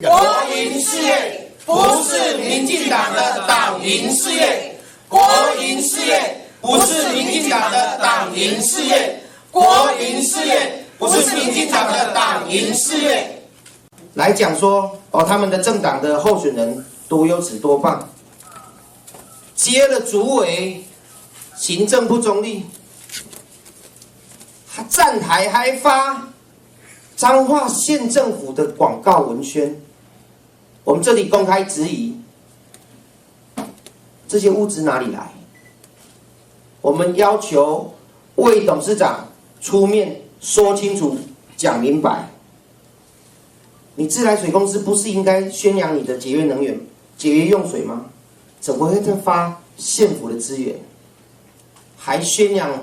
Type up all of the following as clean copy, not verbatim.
国营事业不是民进党的党营事业，国营事业不是民进党的党营事业，国营事业不是民进党的党营事业。来讲说他们的政党的候选人多优质多棒，接了主委，行政不中立，站台还发彰化县政府的广告文宣。我们这里公开质疑，这些物资哪里来？我们要求魏董事长出面说清楚、讲明白。你自来水公司不是应该宣扬你的节约能源、节约用水吗？怎么会再发县府的资源，还宣扬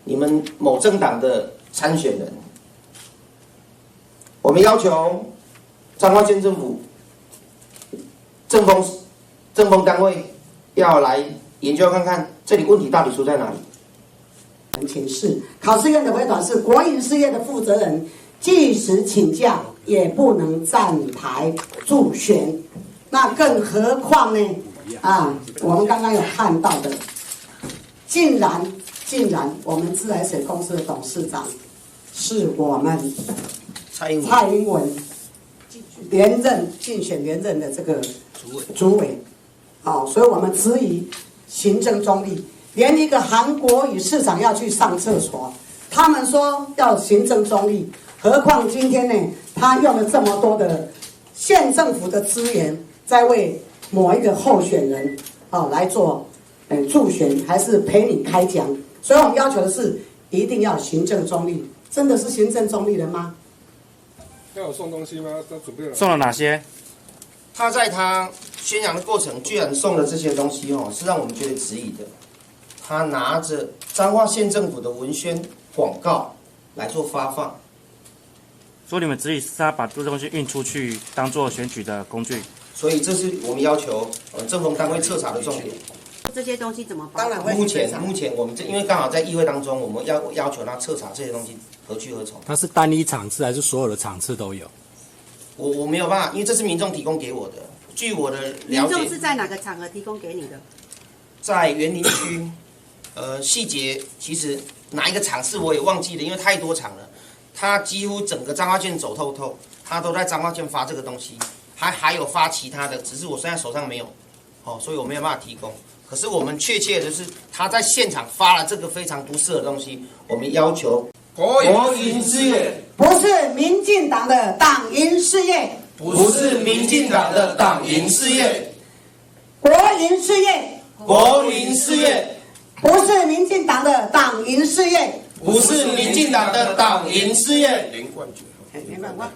你们某政党的参选人？我们要求彰化县政府政风单位要来研究看看，这里问题到底出在哪里？陈情是考试院的回答是，国营事业的负责人即使请假也不能站台助选，那更何况呢？我们刚刚有看到的，竟然我们自来水公司的董事长是我们蔡英文竞选连任的这个主委，所以我们质疑行政中立。连一个韩国瑜市长要去上厕所，他们说要行政中立，何况今天呢，他用了这么多的县政府的资源，在为某一个候选人来做助选，还是陪你开讲？所以我们要求的是，一定要行政中立。真的是行政中立了吗？要有送东西吗？他准备了。送了哪些？他在他宣扬的过程，居然送了这些东西是让我们觉得质疑的。他拿着彰化县政府的文宣广告来做发放，说你们质疑是他把这东西运出去当做选举的工具，所以这是我们要求政风单位彻查的重点。这些东西怎么办？当然会。目前我们因为刚好在议会当中，我们要求他彻查这些东西何去何从。它是单一场次还是所有的场次都有？我没有办法，因为这是民众提供给我的。据我的了解，民众是在哪个场合提供给你的？在园林区，细节其实哪一个场次我也忘记了，因为太多场了。他几乎整个彰化县走透透，他都在彰化县发这个东西，还有发其他的，只是我现在手上没有，所以我没有办法提供。可是我们确切的是，他在现场发了这个非常不适合的东西，我们要求国营事业不是民进党的党营事业，不是民进党的党营事业，国营事业国营事业不是民进党的党营事业，不是民进党的党营事业。连贯决。连贯